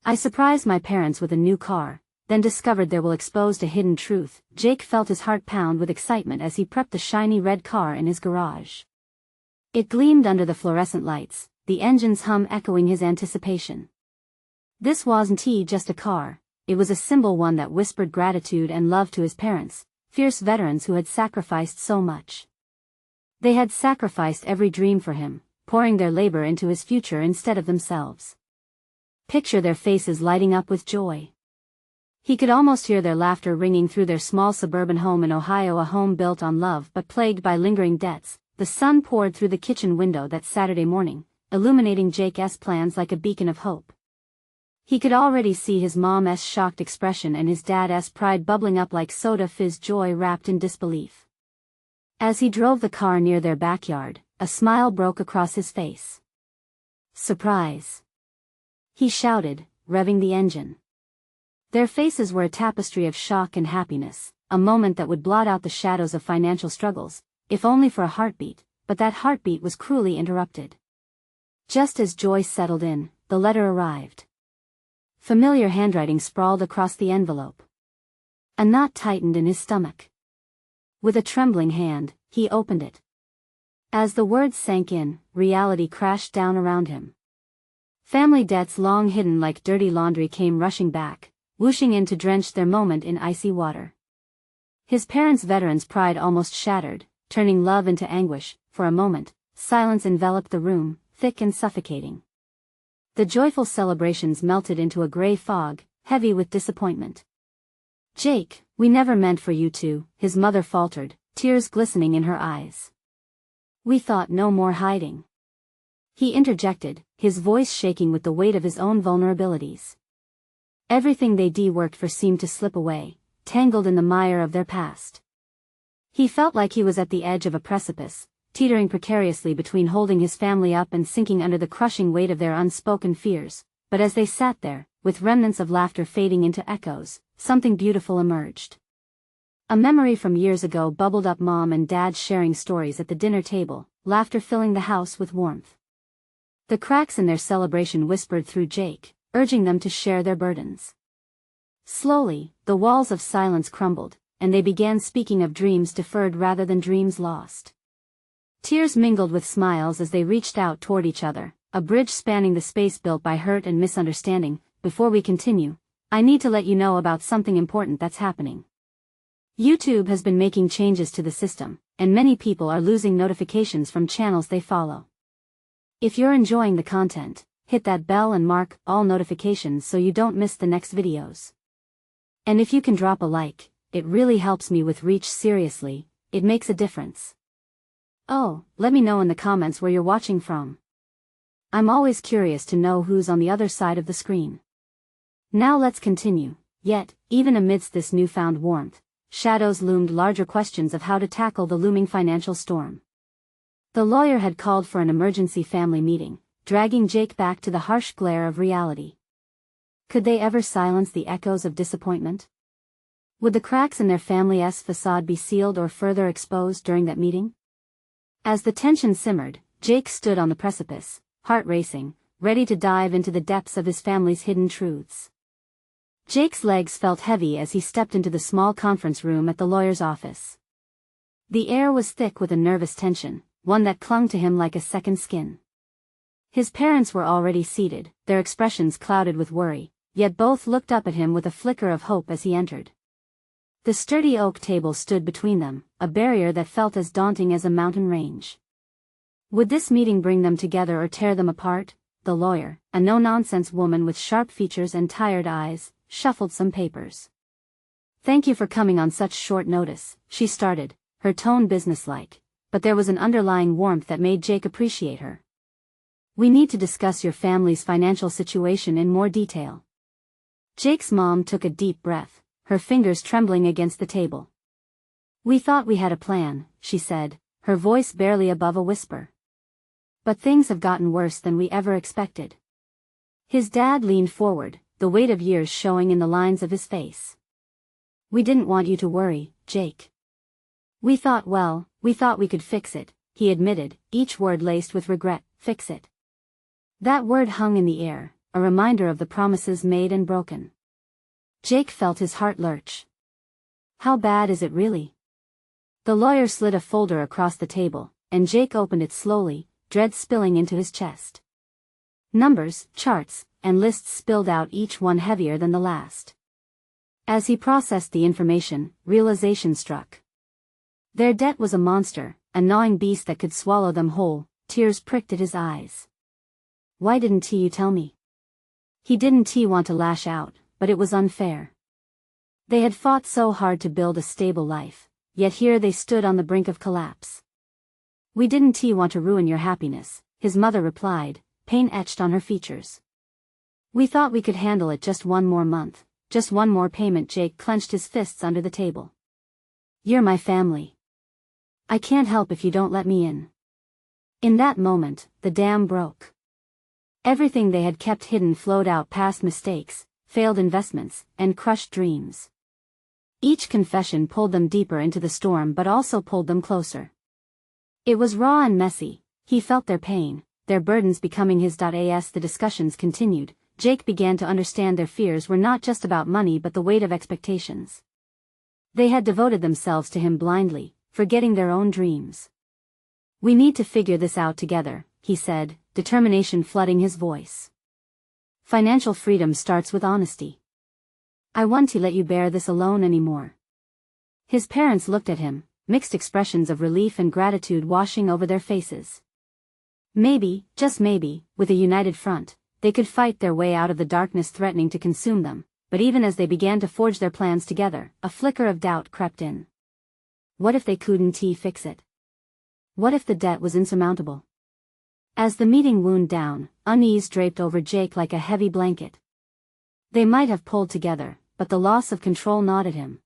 I surprised my parents with a new car, then discovered they will expose a hidden truth. Jake felt his heart pound with excitement as he prepped the shiny red car in his garage. It gleamed under the fluorescent lights, the engine's hum echoing his anticipation. This wasn't just a car, it was a simple one that whispered gratitude and love to his parents, fierce veterans who had sacrificed so much. They had sacrificed every dream for him, pouring their labor into his future instead of themselves. Picture their faces lighting up with joy. He could almost hear their laughter ringing through their small suburban home in Ohio, a home built on love but plagued by lingering debts. The sun poured through the kitchen window that Saturday morning, illuminating Jake's plans like a beacon of hope. He could already see his mom's shocked expression and his dad's pride bubbling up like soda fizz, joy wrapped in disbelief. As he drove the car near their backyard, a smile broke across his face. "Surprise!" he shouted, revving the engine. Their faces were a tapestry of shock and happiness, a moment that would blot out the shadows of financial struggles, if only for a heartbeat, but that heartbeat was cruelly interrupted. Just as joy settled in, the letter arrived. Familiar handwriting sprawled across the envelope. A knot tightened in his stomach. With a trembling hand, he opened it. As the words sank in, reality crashed down around him. Family debts long hidden like dirty laundry came rushing back, whooshing in to drench their moment in icy water. His parents' veterans' pride almost shattered, turning love into anguish. For a moment, silence enveloped the room, thick and suffocating. The joyful celebrations melted into a gray fog, heavy with disappointment. "Jake, we never meant for you to," his mother faltered, tears glistening in her eyes. "We thought no more hiding," he interjected, his voice shaking with the weight of his own vulnerabilities. Everything they worked for seemed to slip away, tangled in the mire of their past. He felt like he was at the edge of a precipice, teetering precariously between holding his family up and sinking under the crushing weight of their unspoken fears. But as they sat there, with remnants of laughter fading into echoes, something beautiful emerged. A memory from years ago bubbled up, Mom and Dad sharing stories at the dinner table, laughter filling the house with warmth. The cracks in their celebration whispered through Jake, urging them to share their burdens. Slowly, the walls of silence crumbled, and they began speaking of dreams deferred rather than dreams lost. Tears mingled with smiles as they reached out toward each other, a bridge spanning the space built by hurt and misunderstanding. "Before we continue, I need to let you know about something important that's happening. YouTube has been making changes to the system, and many people are losing notifications from channels they follow. If you're enjoying the content, hit that bell and mark all notifications so you don't miss the next videos. And if you can drop a like, it really helps me with reach. Seriously, it makes a difference. Oh, let me know in the comments where you're watching from. I'm always curious to know who's on the other side of the screen. Now let's continue. Yet, even amidst this newfound warmth, shadows loomed, larger questions of how to tackle the looming financial storm. The lawyer had called for an emergency family meeting, dragging Jake back to the harsh glare of reality. Could they ever silence the echoes of disappointment? Would the cracks in their family's facade be sealed or further exposed during that meeting? As the tension simmered, Jake stood on the precipice, heart racing, ready to dive into the depths of his family's hidden truths. Jake's legs felt heavy as he stepped into the small conference room at the lawyer's office. The air was thick with a nervous tension, one that clung to him like a second skin. His parents were already seated, their expressions clouded with worry, yet both looked up at him with a flicker of hope as he entered. The sturdy oak table stood between them, a barrier that felt as daunting as a mountain range. Would this meeting bring them together or tear them apart? The lawyer, a no-nonsense woman with sharp features and tired eyes, shuffled some papers. "Thank you for coming on such short notice," she started, her tone businesslike, but there was an underlying warmth that made Jake appreciate her. "We need to discuss your family's financial situation in more detail." Jake's mom took a deep breath, her fingers trembling against the table. "We thought we had a plan," she said, her voice barely above a whisper. "But things have gotten worse than we ever expected." His dad leaned forward, the weight of years showing in the lines of his face. "We didn't want you to worry, Jake. We thought we could fix it," he admitted, each word laced with regret. "Fix it." That word hung in the air, a reminder of the promises made and broken. Jake felt his heart lurch. How bad is it really? The lawyer slid a folder across the table, and Jake opened it slowly, dread spilling into his chest. Numbers, charts, and lists spilled out, each one heavier than the last. As he processed the information, realization struck. Their debt was a monster, a gnawing beast that could swallow them whole. Tears pricked at his eyes. Why didn't you tell me? He didn't want to lash out, but it was unfair. They had fought so hard to build a stable life, yet here they stood on the brink of collapse. We didn't want to ruin your happiness, his mother replied, pain etched on her features. We thought we could handle it, just one more month, just one more payment. Jake clenched his fists under the table. You're my family. I can't help if you don't let me in. In that moment, the dam broke. Everything they had kept hidden flowed out: past mistakes, failed investments, and crushed dreams. Each confession pulled them deeper into the storm, but also pulled them closer. It was raw and messy. He felt their pain, their burdens becoming his. As the discussions continued, Jake began to understand their fears were not just about money but the weight of expectations. They had devoted themselves to him blindly, forgetting their own dreams. We need to figure this out together, he said, determination flooding his voice. Financial freedom starts with honesty. I want to let you bear this alone anymore. His parents looked at him, mixed expressions of relief and gratitude washing over their faces. Maybe, just maybe, with a united front, they could fight their way out of the darkness threatening to consume them, but even as they began to forge their plans together, a flicker of doubt crept in. What if they couldn't fix it? What if the debt was insurmountable? As the meeting wound down, unease draped over Jake like a heavy blanket. They might have pulled together, but the loss of control gnawed at him.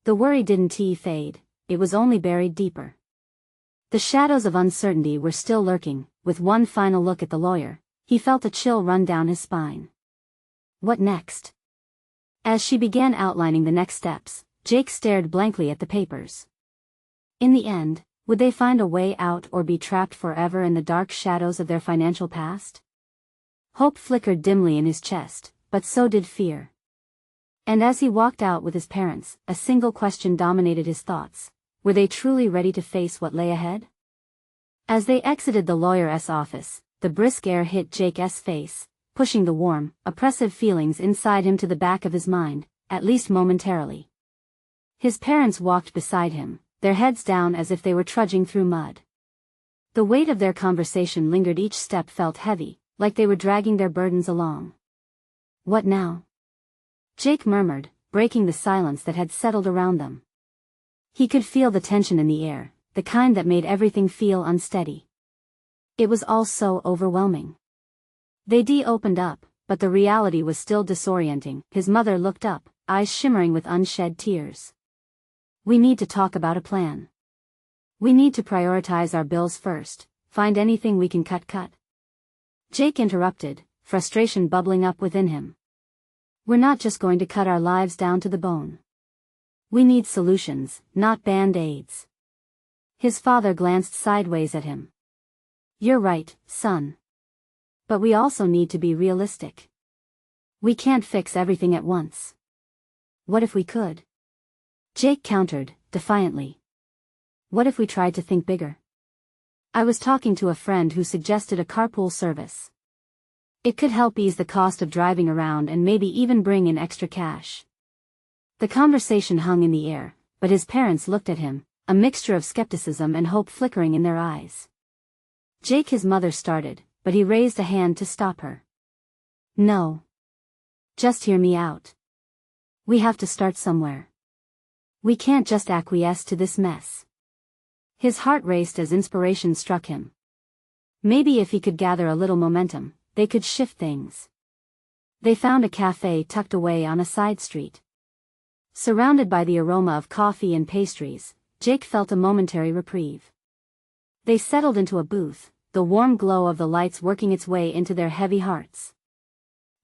The worry didn't fade, it was only buried deeper. The shadows of uncertainty were still lurking. With one final look at the lawyer, he felt a chill run down his spine. What next? As she began outlining the next steps, Jake stared blankly at the papers. In the end, would they find a way out or be trapped forever in the dark shadows of their financial past? Hope flickered dimly in his chest, but so did fear. And as he walked out with his parents, a single question dominated his thoughts. Were they truly ready to face what lay ahead? As they exited the lawyer's office, the brisk air hit Jake's face, pushing the warm, oppressive feelings inside him to the back of his mind, at least momentarily. His parents walked beside him, their heads down as if they were trudging through mud. The weight of their conversation lingered. Each step felt heavy, like they were dragging their burdens along. What now? Jake murmured, breaking the silence that had settled around them. He could feel the tension in the air, the kind that made everything feel unsteady. It was all so overwhelming. They opened up, but the reality was still disorienting. His mother looked up, eyes shimmering with unshed tears. We need to talk about a plan. We need to prioritize our bills first, find anything we can cut. Jake interrupted, frustration bubbling up within him. We're not just going to cut our lives down to the bone. We need solutions, not band-aids. His father glanced sideways at him. You're right, son. But we also need to be realistic. We can't fix everything at once. What if we could? Jake countered, defiantly. What if we tried to think bigger? I was talking to a friend who suggested a carpool service. It could help ease the cost of driving around and maybe even bring in extra cash. The conversation hung in the air, but his parents looked at him, a mixture of skepticism and hope flickering in their eyes. Jake, his mother started, but he raised a hand to stop her. No. Just hear me out. We have to start somewhere. We can't just acquiesce to this mess. His heart raced as inspiration struck him. Maybe if he could gather a little momentum, they could shift things. They found a cafe tucked away on a side street. Surrounded by the aroma of coffee and pastries, Jake felt a momentary reprieve. They settled into a booth, the warm glow of the lights working its way into their heavy hearts.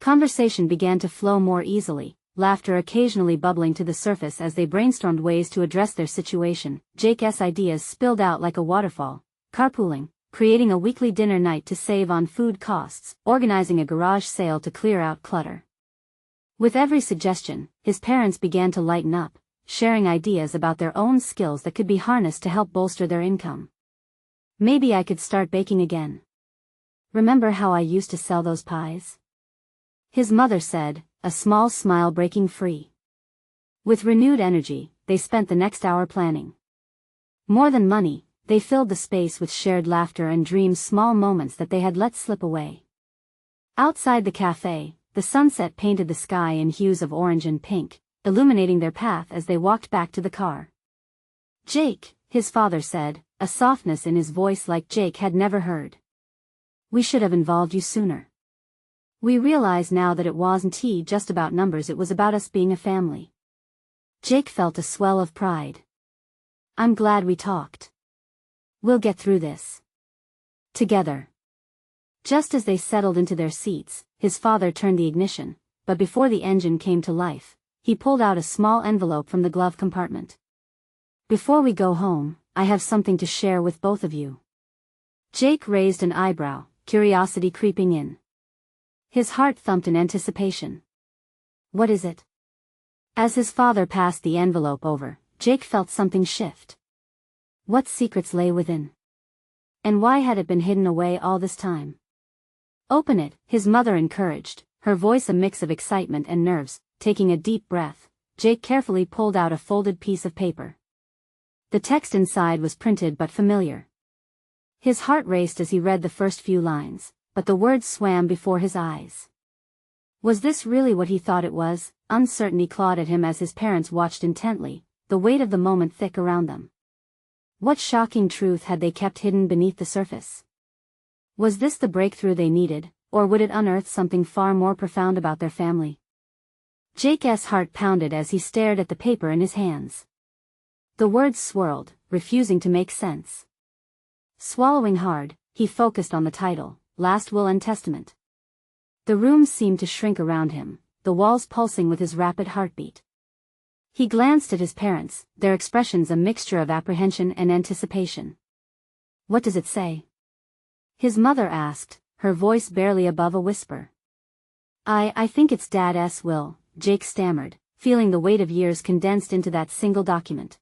Conversation began to flow more easily, laughter occasionally bubbling to the surface as they brainstormed ways to address their situation. Jake's ideas spilled out like a waterfall: carpooling, creating a weekly dinner night to save on food costs, organizing a garage sale to clear out clutter. With every suggestion, his parents began to lighten up, sharing ideas about their own skills that could be harnessed to help bolster their income. Maybe I could start baking again. Remember how I used to sell those pies? His mother said, a small smile breaking free. With renewed energy, they spent the next hour planning. More than money, they filled the space with shared laughter and dreamed small moments that they had let slip away. Outside the cafe, the sunset painted the sky in hues of orange and pink, illuminating their path as they walked back to the car. Jake, his father said, a softness in his voice like Jake had never heard. We should have involved you sooner. We realize now that it wasn't just about numbers, it was about us being a family. Jake felt a swell of pride. I'm glad we talked. We'll get through this. Together. Just as they settled into their seats, his father turned the ignition, but before the engine came to life, he pulled out a small envelope from the glove compartment. Before we go home, I have something to share with both of you. Jake raised an eyebrow, curiosity creeping in. His heart thumped in anticipation. What is it? As his father passed the envelope over, Jake felt something shift. What secrets lay within? And why had it been hidden away all this time? Open it, his mother encouraged, her voice a mix of excitement and nerves. Taking a deep breath, Jake carefully pulled out a folded piece of paper. The text inside was printed but familiar. His heart raced as he read the first few lines, but the words swam before his eyes. Was this really what he thought it was? Uncertainty clawed at him as his parents watched intently, the weight of the moment thick around them. What shocking truth had they kept hidden beneath the surface? Was this the breakthrough they needed, or would it unearth something far more profound about their family? Jake's heart pounded as he stared at the paper in his hands. The words swirled, refusing to make sense. Swallowing hard, he focused on the title, Last Will and Testament. The room seemed to shrink around him, the walls pulsing with his rapid heartbeat. He glanced at his parents, their expressions a mixture of apprehension and anticipation. What does it say? His mother asked, her voice barely above a whisper. I think it's Dad's will, Jake stammered, feeling the weight of years condensed into that single document.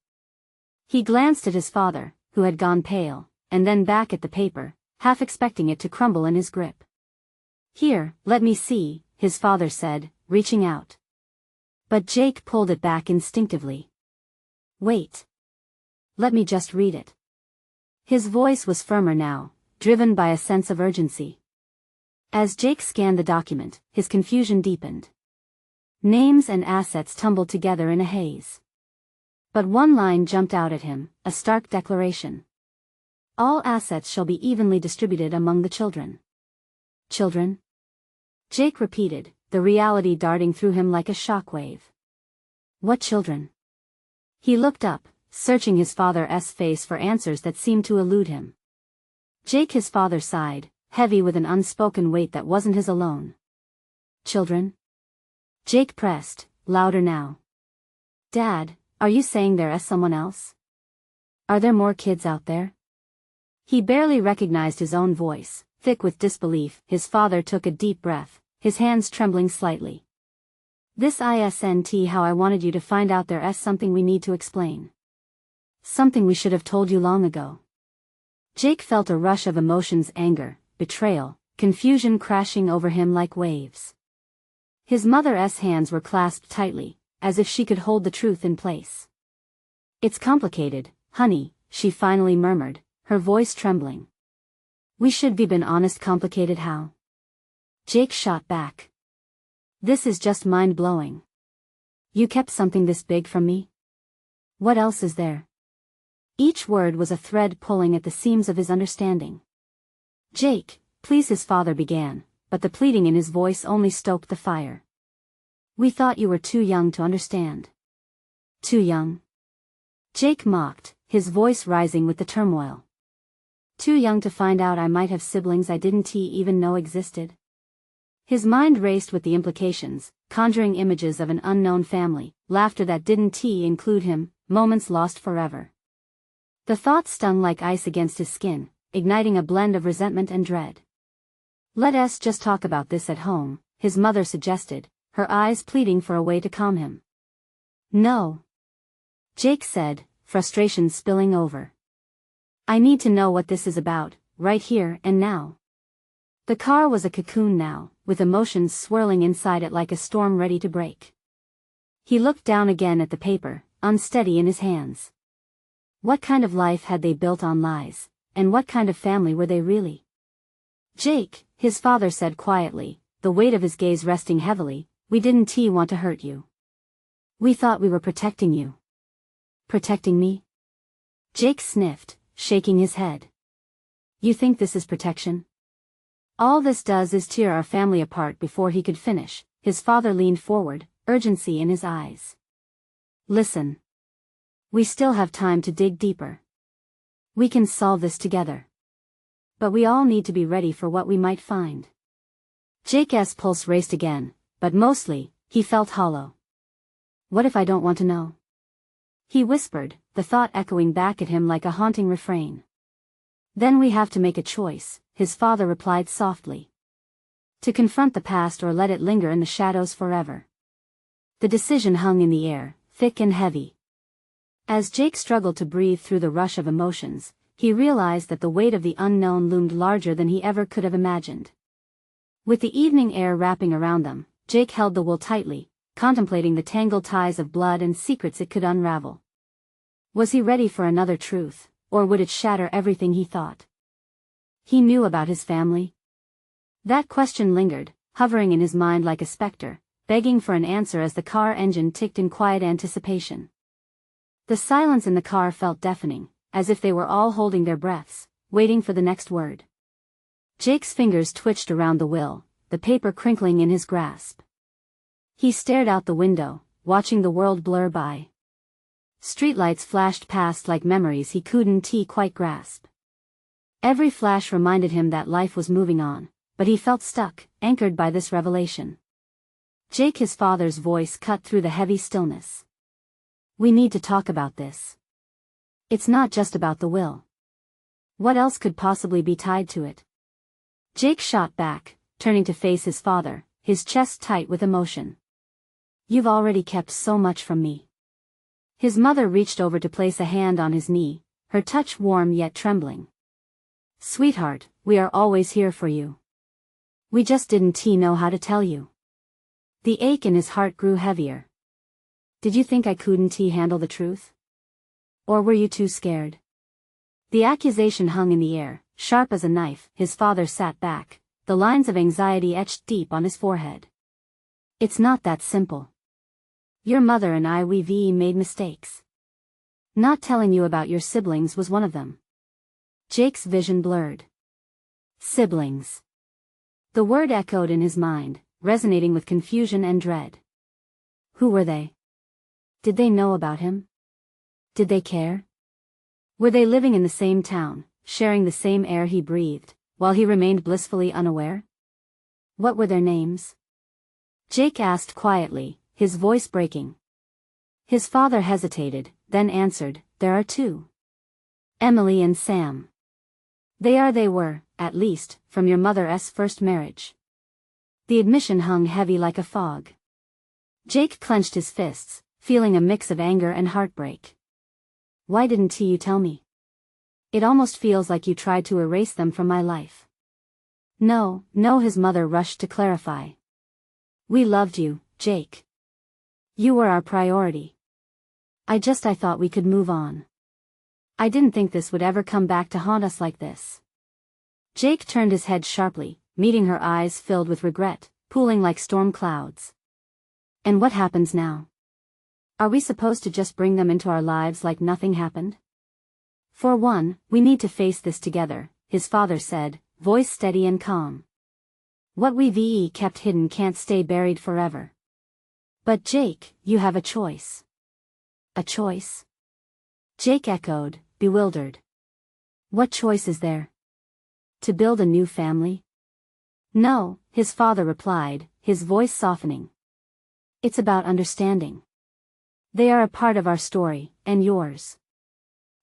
He glanced at his father, who had gone pale, and then back at the paper, half expecting it to crumble in his grip. Here, let me see, his father said, reaching out. But Jake pulled it back instinctively. Wait. Let me just read it. His voice was firmer now, driven by a sense of urgency. As Jake scanned the document, his confusion deepened. Names and assets tumbled together in a haze. But one line jumped out at him, a stark declaration. All assets shall be evenly distributed among the children. Children? Jake repeated, the reality darting through him like a shockwave. What children? He looked up, searching his father's face for answers that seemed to elude him. Jake, his father, sighed, heavy with an unspoken weight that wasn't his alone. Children? Jake pressed, louder now. Dad, are you saying there's someone else? Are there more kids out there? He barely recognized his own voice, thick with disbelief. His father took a deep breath, his hands trembling slightly. This isn't how I wanted you to find out. There's something we need to explain. Something we should have told you long ago. Jake felt a rush of emotions, anger, betrayal, confusion crashing over him like waves. His mother's hands were clasped tightly, as if she could hold the truth in place. It's complicated, honey, she finally murmured, her voice trembling. We should be been honest. Complicated how? Jake shot back. This is just mind-blowing. You kept something this big from me? What else is there? Each word was a thread pulling at the seams of his understanding. Jake, please, his father began, but the pleading in his voice only stoked the fire. We thought you were too young to understand. Too young? Jake mocked, his voice rising with the turmoil. Too young to find out I might have siblings I didn't even know existed? His mind raced with the implications, conjuring images of an unknown family, laughter that didn't include him, moments lost forever. The thought stung like ice against his skin, igniting a blend of resentment and dread. "Let us just talk about this at home," his mother suggested, her eyes pleading for a way to calm him. "No," Jake said, frustration spilling over. "I need to know what this is about, right here and now." The car was a cocoon now, with emotions swirling inside it like a storm ready to break. He looked down again at the paper, unsteady in his hands. What kind of life had they built on lies, and what kind of family were they really? "Jake," his father said quietly, the weight of his gaze resting heavily, "we didn't want to hurt you. We thought we were protecting you." "Protecting me?" Jake sniffed, shaking his head. "You think this is protection? All this does is tear our family apart." Before he could finish, his father leaned forward, urgency in his eyes. "Listen. We still have time to dig deeper. We can solve this together. But we all need to be ready for what we might find." Jake's pulse raced again, but mostly, he felt hollow. "What if I don't want to know?" he whispered, the thought echoing back at him like a haunting refrain. "Then we have to make a choice," his father replied softly. "To confront the past or let it linger in the shadows forever." The decision hung in the air, thick and heavy. As Jake struggled to breathe through the rush of emotions, he realized that the weight of the unknown loomed larger than he ever could have imagined. With the evening air wrapping around them, Jake held the will tightly, contemplating the tangled ties of blood and secrets it could unravel. Was he ready for another truth, or would it shatter everything he thought he knew about his family? That question lingered, hovering in his mind like a specter, begging for an answer as the car engine ticked in quiet anticipation. The silence in the car felt deafening, as if they were all holding their breaths, waiting for the next word. Jake's fingers twitched around the wheel, the paper crinkling in his grasp. He stared out the window, watching the world blur by. Streetlights flashed past like memories he couldn't quite grasp. Every flash reminded him that life was moving on, but he felt stuck, anchored by this revelation. "Jake," his father's voice cut through the heavy stillness. "We need to talk about this. It's not just about the will. What else could possibly be tied to it?" Jake shot back, turning to face his father, his chest tight with emotion. "You've already kept so much from me." His mother reached over to place a hand on his knee, her touch warm yet trembling. "Sweetheart, we are always here for you. We just didn't know how to tell you." The ache in his heart grew heavier. "Did you think I couldn't handle the truth? Or were you too scared?" The accusation hung in the air, sharp as a knife. His father sat back, the lines of anxiety etched deep on his forehead. "It's not that simple. Your mother and we've made mistakes. Not telling you about your siblings was one of them." Jake's vision blurred. Siblings. The word echoed in his mind, resonating with confusion and dread. Who were they? Did they know about him? Did they care? Were they living in the same town, sharing the same air he breathed, while he remained blissfully unaware? What were their names? Jake asked quietly, his voice breaking. His father hesitated, then answered, "There are two. Emily and Sam. They were, at least, from your mother's first marriage." The admission hung heavy like a fog. Jake clenched his fists, feeling a mix of anger and heartbreak. "Why didn't you tell me? It almost feels like you tried to erase them from my life." No, his mother rushed to clarify. "We loved you, Jake. You were our priority. I thought we could move on. I didn't think this would ever come back to haunt us like this." Jake turned his head sharply, meeting her eyes filled with regret, pooling like storm clouds. "And what happens now? Are we supposed to just bring them into our lives like nothing happened?" "For one, we need to face this together," his father said, voice steady and calm. "What we've kept hidden can't stay buried forever. But Jake, you have a choice." "A choice?" Jake echoed, bewildered. "What choice is there? To build a new family?" "No," his father replied, his voice softening. "It's about understanding. They are a part of our story, and yours.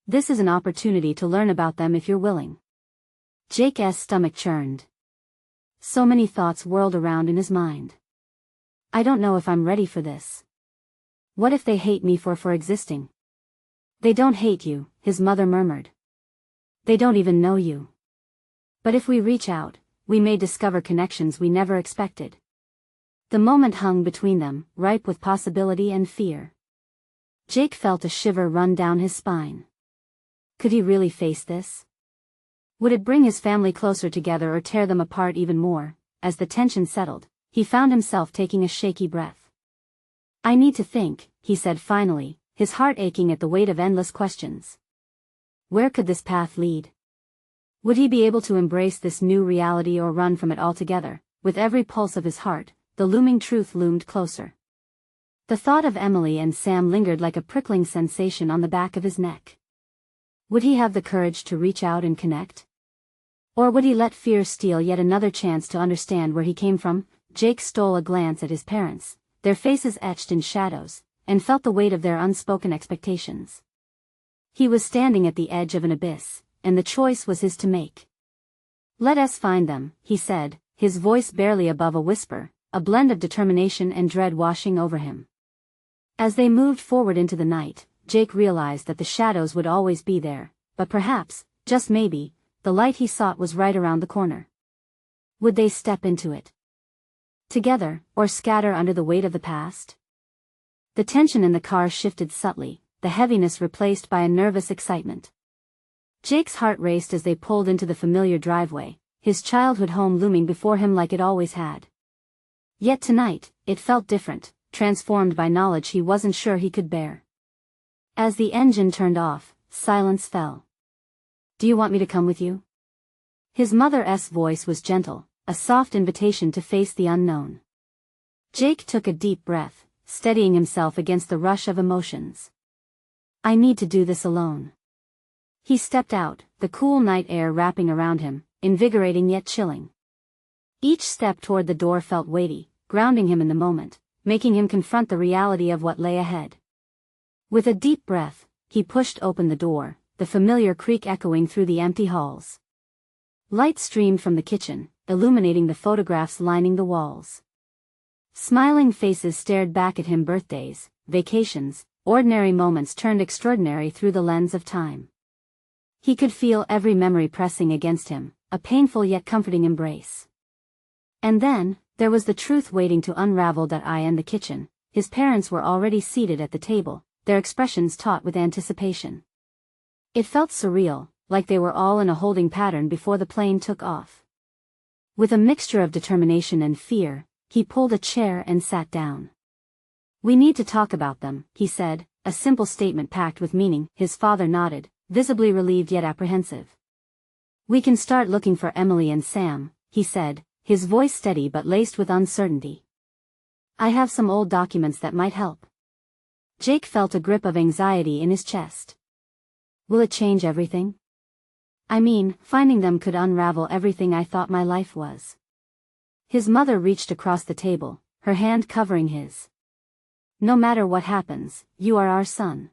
This is an opportunity to learn about them if you're willing." Jake's stomach churned. So many thoughts whirled around in his mind. I don't know if I'm ready for this. What if they hate me for existing? They don't hate you, his mother murmured. They don't even know you. But if we reach out, we may discover connections we never expected. The moment hung between them, ripe with possibility and fear. Jake felt a shiver run down his spine. Could he really face this? Would it bring his family closer together or tear them apart even more? As the tension settled, he found himself taking a shaky breath. I need to think, he said finally, his heart aching at the weight of endless questions. Where could this path lead? Would he be able to embrace this new reality or run from it altogether? With every pulse of his heart, the looming truth loomed closer. The thought of Emily and Sam lingered like a prickling sensation on the back of his neck. Would he have the courage to reach out and connect? Or would he let fear steal yet another chance to understand where he came from? Jake stole a glance at his parents, their faces etched in shadows, and felt the weight of their unspoken expectations. He was standing at the edge of an abyss, and the choice was his to make. Let us find them, he said, his voice barely above a whisper, a blend of determination and dread washing over him. As they moved forward into the night, Jake realized that the shadows would always be there, but perhaps, just maybe, the light he sought was right around the corner. Would they step into it together, or scatter under the weight of the past? The tension in the car shifted subtly, the heaviness replaced by a nervous excitement. Jake's heart raced as they pulled into the familiar driveway, his childhood home looming before him like it always had. Yet tonight, it felt different, transformed by knowledge he wasn't sure he could bear. As the engine turned off, silence fell. Do you want me to come with you? His mother's voice was gentle, a soft invitation to face the unknown. Jake took a deep breath, steadying himself against the rush of emotions. I need to do this alone. He stepped out, the cool night air wrapping around him, invigorating yet chilling. Each step toward the door felt weighty, grounding him in the moment, making him confront the reality of what lay ahead. With a deep breath, he pushed open the door, the familiar creak echoing through the empty halls. Light streamed from the kitchen, illuminating the photographs lining the walls. Smiling faces stared back at him, birthdays, vacations, ordinary moments turned extraordinary through the lens of time. He could feel every memory pressing against him, a painful yet comforting embrace. And then, there was the truth waiting to unravel. That eye in the kitchen, his parents were already seated at the table, their expressions taut with anticipation. It felt surreal, like they were all in a holding pattern before the plane took off. With a mixture of determination and fear, he pulled a chair and sat down. We need to talk about them, he said, a simple statement packed with meaning. His father nodded, visibly relieved yet apprehensive. We can start looking for Emily and Sam, he said, his voice steady but laced with uncertainty. I have some old documents that might help. Jake felt a grip of anxiety in his chest. Will it change everything? I mean, finding them could unravel everything I thought my life was. His mother reached across the table, her hand covering his. No matter what happens, you are our son.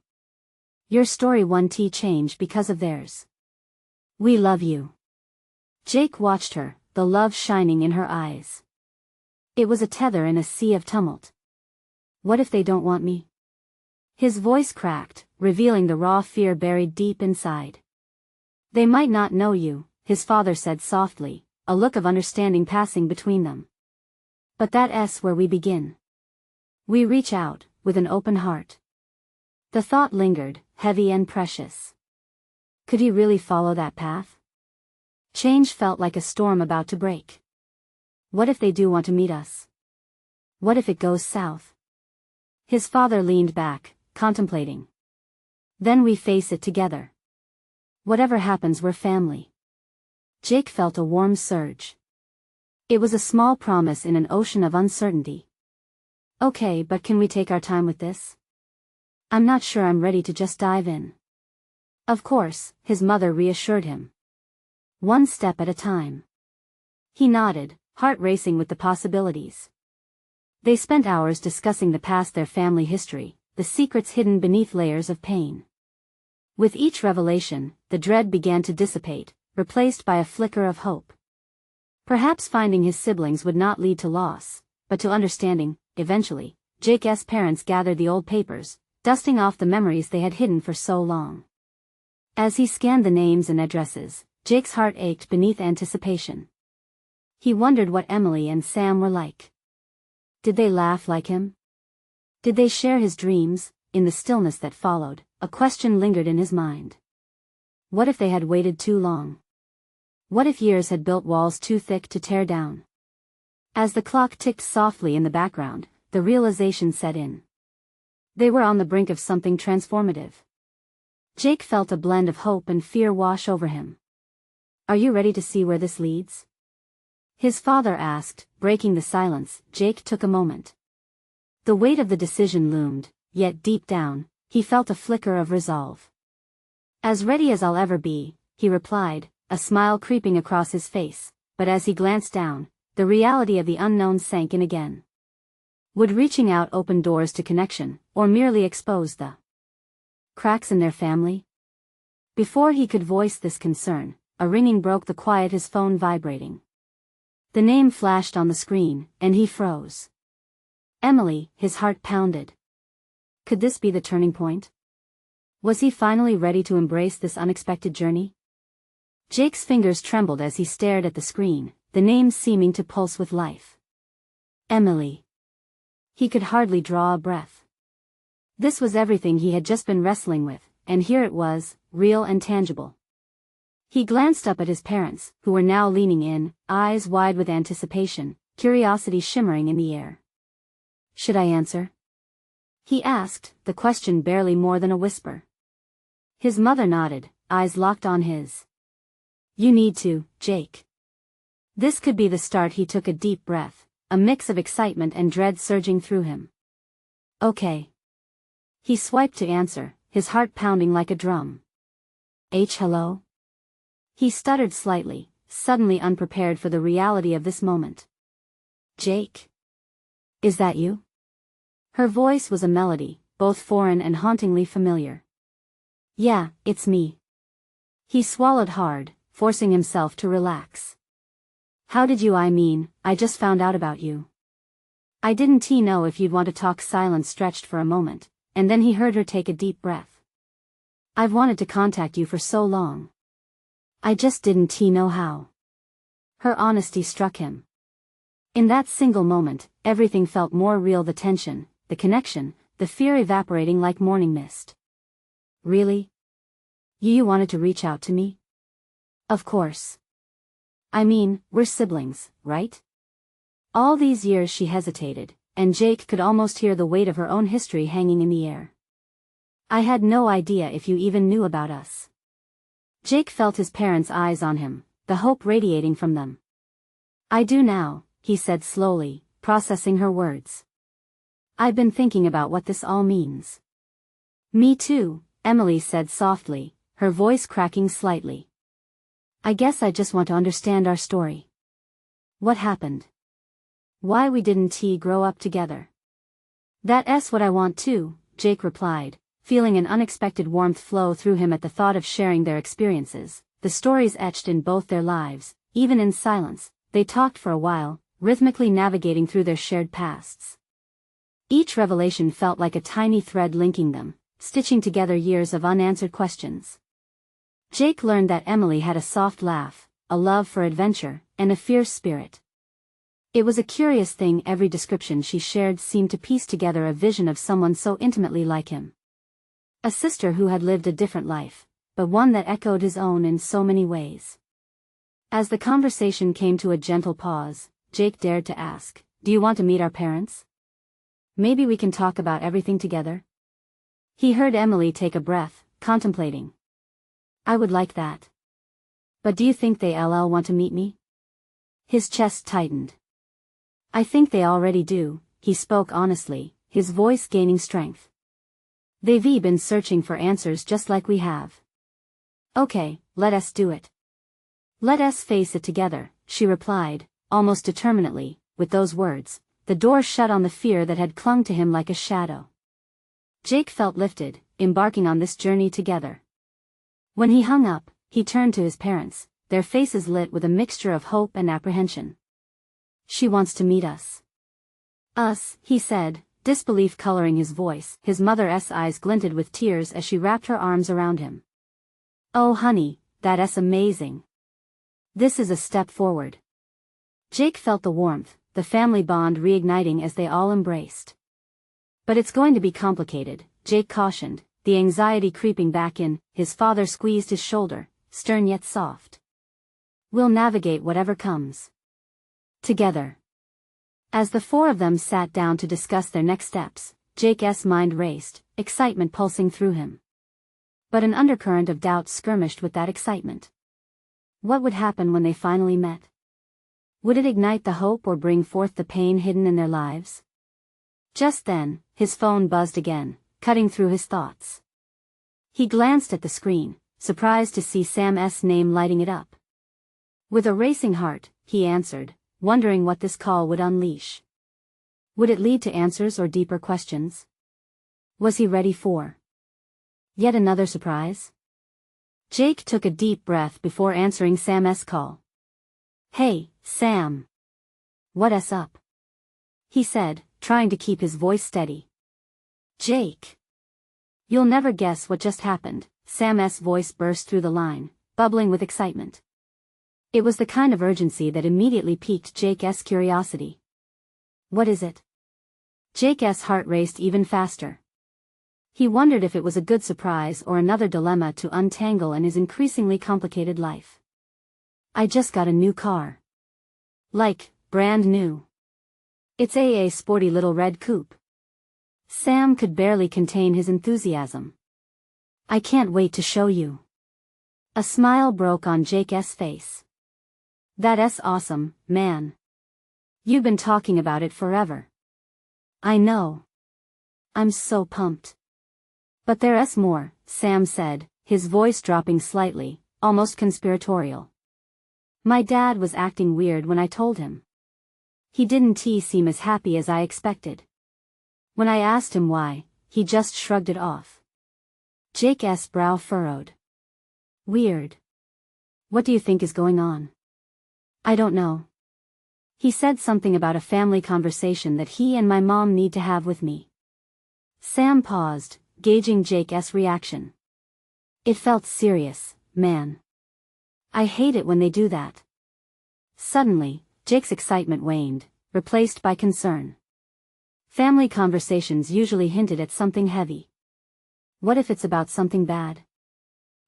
Your story won't change because of theirs. We love you. Jake watched her, the love shining in her eyes. It was a tether in a sea of tumult. What if they don't want me? His voice cracked, revealing the raw fear buried deep inside. They might not know you, his father said softly, a look of understanding passing between them. But that's where we begin. We reach out, with an open heart. The thought lingered, heavy and precious. Could he really follow that path? Change felt like a storm about to break. What if they do want to meet us? What if it goes south? His father leaned back, contemplating. Then we face it together. Whatever happens, we're family. Jake felt a warm surge. It was a small promise in an ocean of uncertainty. Okay, but can we take our time with this? I'm not sure I'm ready to just dive in. Of course, his mother reassured him. One step at a time. He nodded, heart racing with the possibilities. They spent hours discussing the past, their family history, the secrets hidden beneath layers of pain. With each revelation, the dread began to dissipate, replaced by a flicker of hope. Perhaps finding his siblings would not lead to loss, but to understanding. Eventually, Jake's parents gathered the old papers, dusting off the memories they had hidden for so long. As he scanned the names and addresses, Jake's heart ached beneath anticipation. He wondered what Emily and Sam were like. Did they laugh like him? Did they share his dreams? In the stillness that followed, a question lingered in his mind. What if they had waited too long? What if years had built walls too thick to tear down? As the clock ticked softly in the background, the realization set in. They were on the brink of something transformative. Jake felt a blend of hope and fear wash over him. Are you ready to see where this leads? His father asked, breaking the silence. Jake took a moment. The weight of the decision loomed, yet deep down, he felt a flicker of resolve. As ready as I'll ever be, he replied, a smile creeping across his face, but as he glanced down, the reality of the unknown sank in again. Would reaching out open doors to connection, or merely expose the cracks in their family? Before he could voice this concern, a ringing broke the quiet, his phone vibrating. The name flashed on the screen, and he froze. Emily, his heart pounded. Could this be the turning point? Was he finally ready to embrace this unexpected journey? Jake's fingers trembled as he stared at the screen, the name seeming to pulse with life. Emily. He could hardly draw a breath. This was everything he had just been wrestling with, and here it was, real and tangible. He glanced up at his parents, who were now leaning in, eyes wide with anticipation, curiosity shimmering in the air. Should I answer? He asked, the question barely more than a whisper. His mother nodded, eyes locked on his. You need to, Jake. This could be the start. He took a deep breath, a mix of excitement and dread surging through him. Okay. He swiped to answer, his heart pounding like a drum. Hello? He stuttered slightly, suddenly unprepared for the reality of this moment. Jake? Is that you? Her voice was a melody, both foreign and hauntingly familiar. Yeah, it's me. He swallowed hard, forcing himself to relax. How did you? I just found out about you. I didn't know if you'd want to talk. Silence stretched for a moment, and then he heard her take a deep breath. I've wanted to contact you for so long. I just didn't know how. Her honesty struck him. In that single moment, everything felt more real. The tension, the connection, the fear evaporating like morning mist. Really? You wanted to reach out to me? Of course. We're siblings, right? All these years. She hesitated, and Jake could almost hear the weight of her own history hanging in the air. I had no idea if you even knew about us. Jake felt his parents' eyes on him, the hope radiating from them. I do now, he said slowly, processing her words. I've been thinking about what this all means. Me too, Emily said softly, her voice cracking slightly. I guess I just want to understand our story. What happened? Why we didn't grow up together? That's what I want too, Jake replied, feeling an unexpected warmth flow through him at the thought of sharing their experiences, the stories etched in both their lives. Even in silence, they talked for a while, rhythmically navigating through their shared pasts. Each revelation felt like a tiny thread linking them, stitching together years of unanswered questions. Jake learned that Emily had a soft laugh, a love for adventure, and a fierce spirit. It was a curious thing. Every description she shared seemed to piece together a vision of someone so intimately like him. A sister who had lived a different life, but one that echoed his own in so many ways. As the conversation came to a gentle pause, Jake dared to ask, do you want to meet our parents? Maybe we can talk about everything together? He heard Emily take a breath, contemplating. I would like that. But do you think they'll want to meet me? His chest tightened. I think they already do, he spoke honestly, his voice gaining strength. They've been searching for answers just like we have. Okay, let us do it. Let us face it together, she replied, almost determinedly. With those words, the door shut on the fear that had clung to him like a shadow. Jake felt lifted, embarking on this journey together. When he hung up, he turned to his parents, their faces lit with a mixture of hope and apprehension. "She wants to meet us." "Us," he said, disbelief coloring his voice. His mother's eyes glinted with tears as she wrapped her arms around him. "Oh honey, that's amazing. This is a step forward." Jake felt the warmth, the family bond reigniting as they all embraced. "But it's going to be complicated," Jake cautioned, the anxiety creeping back in. His father squeezed his shoulder, stern yet soft. "We'll navigate whatever comes. Together." As the four of them sat down to discuss their next steps, Jake's mind raced, excitement pulsing through him. But an undercurrent of doubt skirmished with that excitement. What would happen when they finally met? Would it ignite the hope or bring forth the pain hidden in their lives? Just then, his phone buzzed again, cutting through his thoughts. He glanced at the screen, surprised to see Sam's name lighting it up. With a racing heart, he answered, wondering what this call would unleash. Would it lead to answers or deeper questions? Was he ready for yet another surprise? Jake took a deep breath before answering Sam's call. "Hey, Sam. What's up?" he said, trying to keep his voice steady. "Jake. You'll never guess what just happened," Sam's voice burst through the line, bubbling with excitement. It was the kind of urgency that immediately piqued Jake's curiosity. "What is it?" Jake's heart raced even faster. He wondered if it was a good surprise or another dilemma to untangle in his increasingly complicated life. "I just got a new car. Like, brand new. It's a sporty little red coupe." Sam could barely contain his enthusiasm. "I can't wait to show you." A smile broke on Jake's face. "That's awesome, man. You've been talking about it forever." "I know. I'm so pumped." "But there's more," Sam said, his voice dropping slightly, almost conspiratorial. "My dad was acting weird when I told him. He didn't seem as happy as I expected. When I asked him why, he just shrugged it off." Jake's brow furrowed. "Weird. What do you think is going on?" "I don't know. He said something about a family conversation that he and my mom need to have with me." Sam paused, gauging Jake's reaction. "It felt serious, man. I hate it when they do that." Suddenly, Jake's excitement waned, replaced by concern. Family conversations usually hinted at something heavy. What if it's about something bad?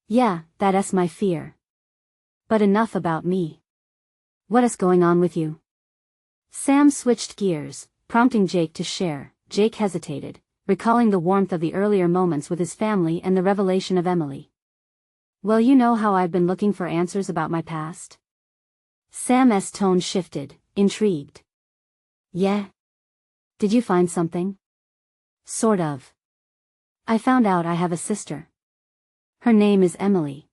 "Yeah, that's my fear. But enough about me. What's going on with you?" Sam switched gears, prompting Jake to share. Jake hesitated, recalling the warmth of the earlier moments with his family and the revelation of Emily. "Well, you know how I've been looking for answers about my past?" Sam's tone shifted, intrigued. "Yeah? Did you find something?" "Sort of. I found out I have a sister. Her name is Emily."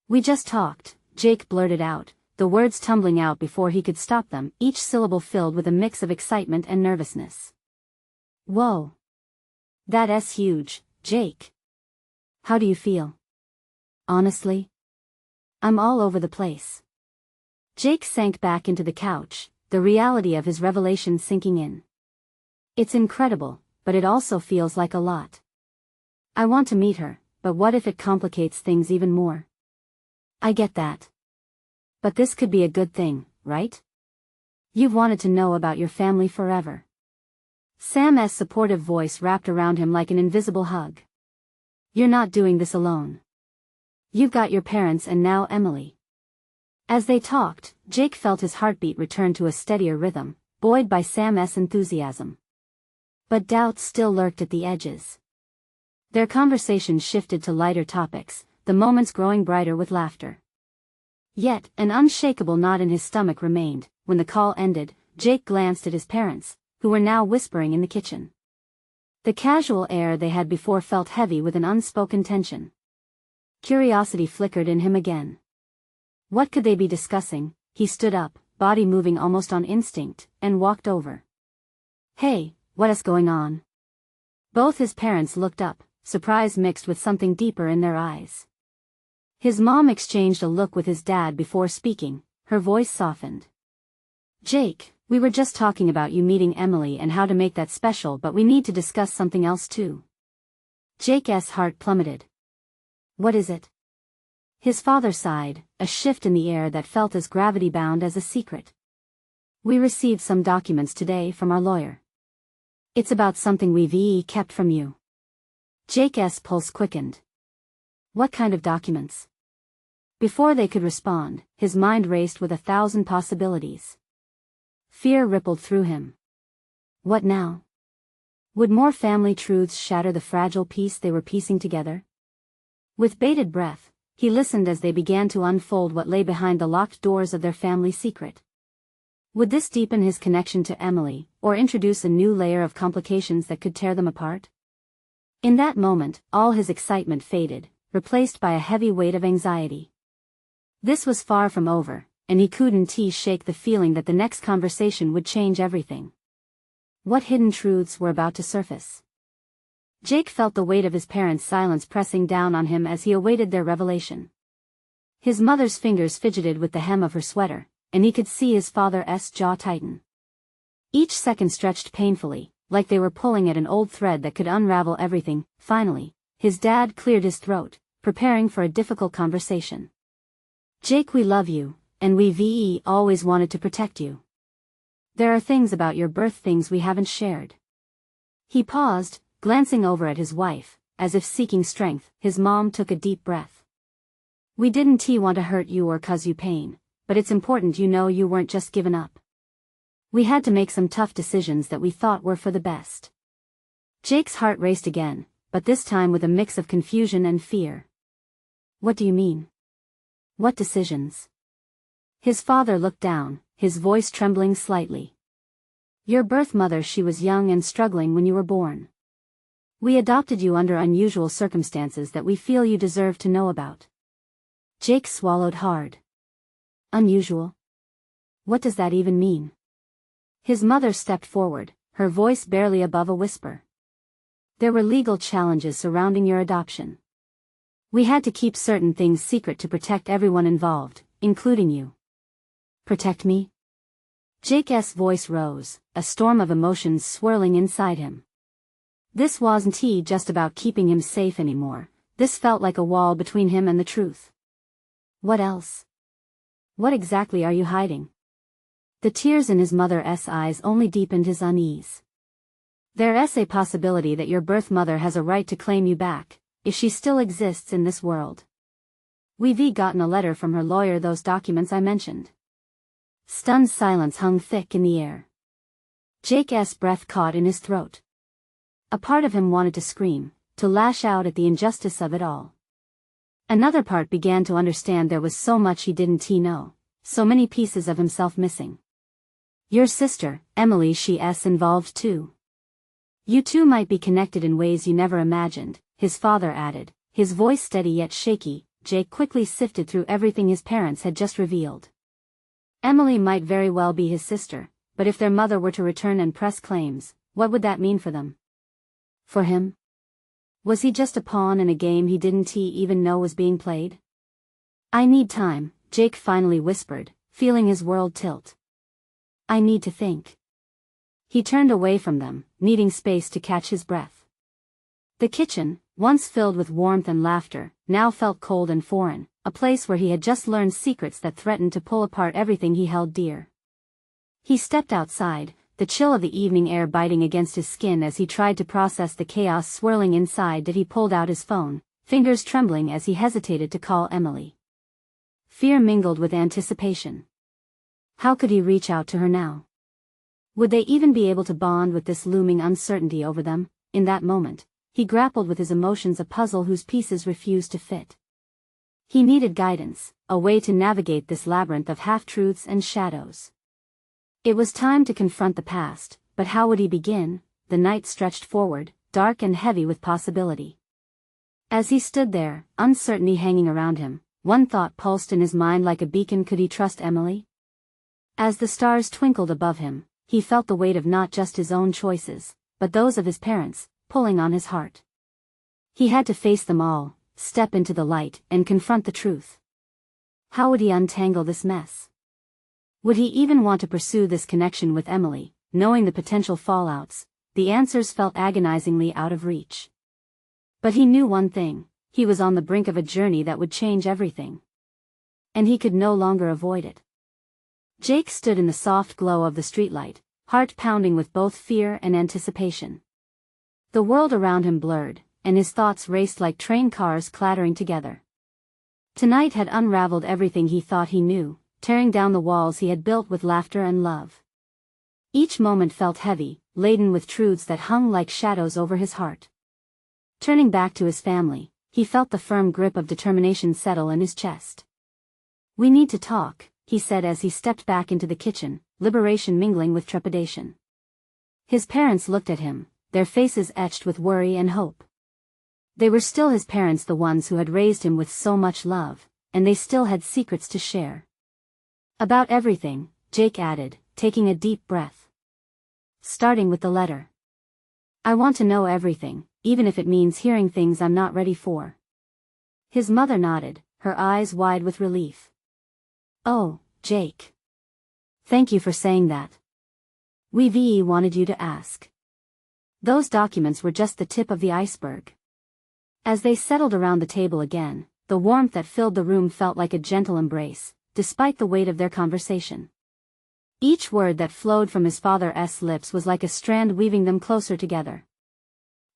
"We just talked," Jake blurted out, the words tumbling out before he could stop them, each syllable filled with a mix of excitement and nervousness. "Whoa. That's huge, Jake. How do you feel?" "Honestly, I'm all over the place." Jake sank back into the couch, the reality of his revelation sinking in. "It's incredible, but it also feels like a lot. I want to meet her, but what if it complicates things even more?" "I get that. But this could be a good thing, right? You've wanted to know about your family forever." Sam's supportive voice wrapped around him like an invisible hug. "You're not doing this alone. You've got your parents and now Emily." As they talked, Jake felt his heartbeat return to a steadier rhythm, buoyed by Sam's enthusiasm. But doubt still lurked at the edges. Their conversation shifted to lighter topics, the moments growing brighter with laughter. Yet, an unshakable knot in his stomach remained. When the call ended, Jake glanced at his parents, who were now whispering in the kitchen. The casual air they had before felt heavy with an unspoken tension. Curiosity flickered in him again. What could they be discussing? He stood up, body moving almost on instinct, and walked over. "Hey, what's going on?" Both his parents looked up, surprise mixed with something deeper in their eyes. His mom exchanged a look with his dad before speaking, her voice softened. Jake, we were just talking about you meeting Emily and how to make that special, but we need to discuss something else too. Jake's heart plummeted. What is it? His father sighed, a shift in the air that felt as gravity-bound as a secret. We received some documents today from our lawyer. It's about something we've kept from you. Jake's pulse quickened. What kind of documents? Before they could respond, his mind raced with 1,000 possibilities. Fear rippled through him. What now? Would more family truths shatter the fragile piece they were piecing together? With bated breath, he listened as they began to unfold what lay behind the locked doors of their family secret. Would this deepen his connection to Emily, or introduce a new layer of complications that could tear them apart? In that moment, all his excitement faded, replaced by a heavy weight of anxiety. This was far from over, and he couldn't shake the feeling that the next conversation would change everything. What hidden truths were about to surface? Jake felt the weight of his parents' silence pressing down on him as he awaited their revelation. His mother's fingers fidgeted with the hem of her sweater, and he could see his father's jaw tighten. Each second stretched painfully, like they were pulling at an old thread that could unravel everything. Finally, his dad cleared his throat, preparing for a difficult conversation. Jake, we love you, and we've always wanted to protect you. There are things about your birth, things we haven't shared. He paused, glancing over at his wife, as if seeking strength. His mom took a deep breath. We didn't want to hurt you or cause you pain, but it's important you know you weren't just given up. We had to make some tough decisions that we thought were for the best. Jake's heart raced again, but this time with a mix of confusion and fear. What do you mean? What decisions? His father looked down, his voice trembling slightly. Your birth mother, she was young and struggling when you were born. We adopted you under unusual circumstances that we feel you deserve to know about. Jake swallowed hard. Unusual? What does that even mean? His mother stepped forward, her voice barely above a whisper. There were legal challenges surrounding your adoption. We had to keep certain things secret to protect everyone involved, including you. Protect me? Jake's voice rose, a storm of emotions swirling inside him. This wasn't just about keeping him safe anymore. This felt like a wall between him and the truth. What else? What exactly are you hiding? The tears in his mother's eyes only deepened his unease. There's a possibility that your birth mother has a right to claim you back, if she still exists in this world. We've gotten a letter from her lawyer, those documents I mentioned. Stunned silence hung thick in the air. Jake's breath caught in his throat. A part of him wanted to scream, to lash out at the injustice of it all. Another part began to understand there was so much he didn't know, so many pieces of himself missing. Your sister, Emily, she's involved too. You two might be connected in ways you never imagined, his father added, his voice steady yet shaky. Jake quickly sifted through everything his parents had just revealed. Emily might very well be his sister, but if their mother were to return and press claims, what would that mean for them? For him? Was he just a pawn in a game he didn't even know was being played? I need time, Jake finally whispered, feeling his world tilt. I need to think. He turned away from them, needing space to catch his breath. The kitchen, once filled with warmth and laughter, now felt cold and foreign, a place where he had just learned secrets that threatened to pull apart everything he held dear. He stepped outside, the chill of the evening air biting against his skin as he tried to process the chaos swirling inside. He pulled out his phone, fingers trembling as he hesitated to call Emily. Fear mingled with anticipation. How could he reach out to her now? Would they even be able to bond with this looming uncertainty over them? In that moment, he grappled with his emotions, a puzzle whose pieces refused to fit. He needed guidance, a way to navigate this labyrinth of half-truths and shadows. It was time to confront the past, but how would he begin? The night stretched forward, dark and heavy with possibility. As he stood there, uncertainty hanging around him, one thought pulsed in his mind like a beacon: could he trust Emily? As the stars twinkled above him, he felt the weight of not just his own choices, but those of his parents, pulling on his heart. He had to face them all, step into the light, and confront the truth. How would he untangle this mess? Would he even want to pursue this connection with Emily, knowing the potential fallouts? The answers felt agonizingly out of reach. But he knew one thing: he was on the brink of a journey that would change everything. And he could no longer avoid it. Jake stood in the soft glow of the streetlight, heart pounding with both fear and anticipation. The world around him blurred, and his thoughts raced like train cars clattering together. Tonight had unraveled everything he thought he knew, tearing down the walls he had built with laughter and love. Each moment felt heavy, laden with truths that hung like shadows over his heart. Turning back to his family, he felt the firm grip of determination settle in his chest. "We need to talk," he said as he stepped back into the kitchen, liberation mingling with trepidation. His parents looked at him, their faces etched with worry and hope. They were still his parents, the ones who had raised him with so much love, and they still had secrets to share. "About everything," Jake added, taking a deep breath. "Starting with the letter. I want to know everything, even if it means hearing things I'm not ready for." His mother nodded, her eyes wide with relief. "Oh, Jake. Thank you for saying that. We wanted you to ask." Those documents were just the tip of the iceberg. As they settled around the table again, the warmth that filled the room felt like a gentle embrace, despite the weight of their conversation. Each word that flowed from his father's lips was like a strand weaving them closer together.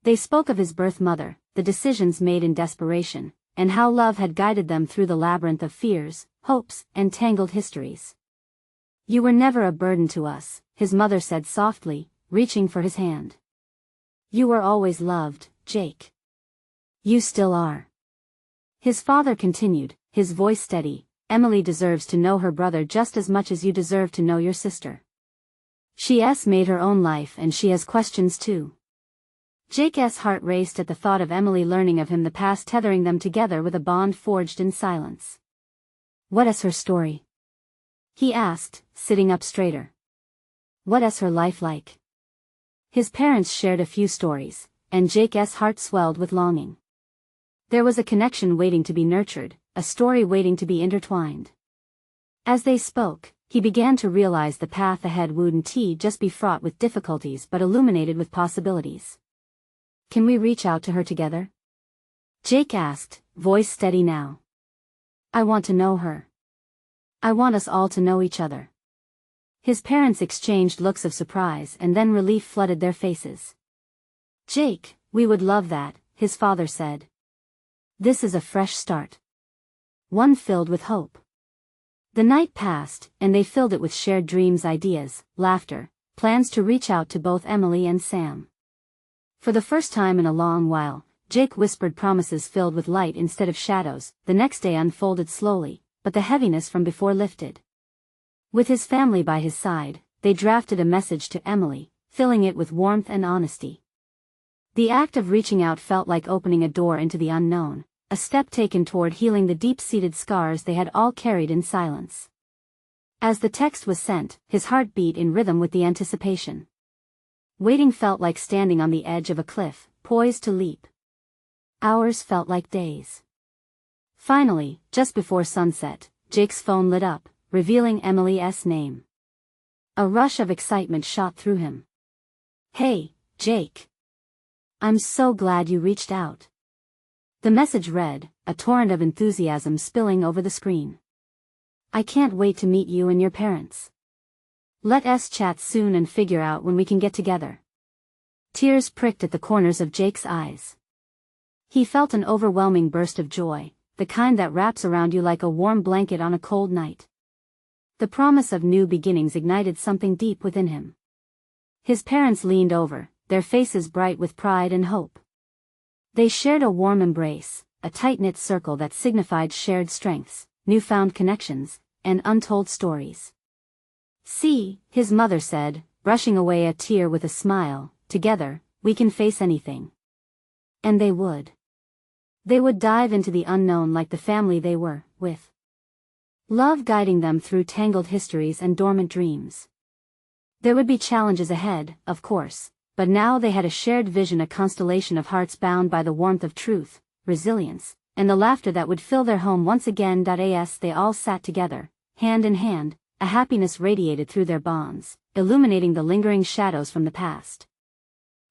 They spoke of his birth mother, the decisions made in desperation, and how love had guided them through the labyrinth of fears, hopes, and tangled histories. "You were never a burden to us," his mother said softly, reaching for his hand. "You were always loved, Jake. You still are." His father continued, his voice steady. "Emily deserves to know her brother just as much as you deserve to know your sister. She's made her own life and she has questions too." Jake's heart raced at the thought of Emily learning of him, the past tethering them together with a bond forged in silence. "What is her story?" he asked, sitting up straighter. "What is her life like?" His parents shared a few stories, and Jake's heart swelled with longing. There was a connection waiting to be nurtured, a story waiting to be intertwined. As they spoke, he began to realize the path ahead wouldn't just be fraught with difficulties but illuminated with possibilities. "Can we reach out to her together?" Jake asked, voice steady now. "I want to know her. I want us all to know each other." His parents exchanged looks of surprise and then relief flooded their faces. "Jake, we would love that," his father said. "This is a fresh start. One filled with hope." The night passed, and they filled it with shared dreams, ideas, laughter, plans to reach out to both Emily and Sam. For the first time in a long while, Jake whispered promises filled with light instead of shadows. The next day unfolded slowly, but the heaviness from before lifted. With his family by his side, they drafted a message to Emily, filling it with warmth and honesty. The act of reaching out felt like opening a door into the unknown, a step taken toward healing the deep-seated scars they had all carried in silence. As the text was sent, his heart beat in rhythm with the anticipation. Waiting felt like standing on the edge of a cliff, poised to leap. Hours felt like days. Finally, just before sunset, Jake's phone lit up, revealing Emily's name. A rush of excitement shot through him. "Hey, Jake. I'm so glad you reached out." The message read, a torrent of enthusiasm spilling over the screen. "I can't wait to meet you and your parents. Let's chat soon and figure out when we can get together." Tears pricked at the corners of Jake's eyes. He felt an overwhelming burst of joy, the kind that wraps around you like a warm blanket on a cold night. The promise of new beginnings ignited something deep within him. His parents leaned over, their faces bright with pride and hope. They shared a warm embrace, a tight-knit circle that signified shared strengths, newfound connections, and untold stories. "See," his mother said, brushing away a tear with a smile, "together, we can face anything." And they would. They would dive into the unknown like the family they were, with love guiding them through tangled histories and dormant dreams. There would be challenges ahead, of course, but now they had a shared vision, a constellation of hearts bound by the warmth of truth, resilience, and the laughter that would fill their home once again. As they all sat together, hand in hand, a happiness radiated through their bonds, illuminating the lingering shadows from the past.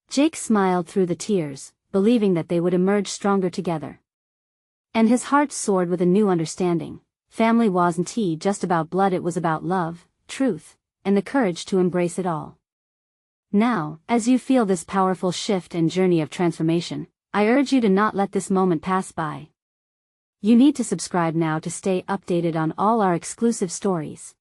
Jake smiled through the tears, believing that they would emerge stronger together. And his heart soared with a new understanding. Family wasn't just about blood, it was about love, truth, and the courage to embrace it all. Now, as you feel this powerful shift and journey of transformation, I urge you to not let this moment pass by. You need to subscribe now to stay updated on all our exclusive stories.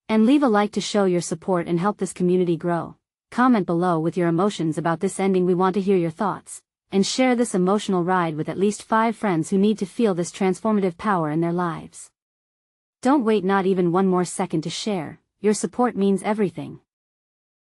And leave a like to show your support and help this community grow. Comment below with your emotions about this ending. We want to hear your thoughts. And share this emotional ride with at least 5 friends who need to feel this transformative power in their lives. Don't wait not even one more second to share. Your support means everything.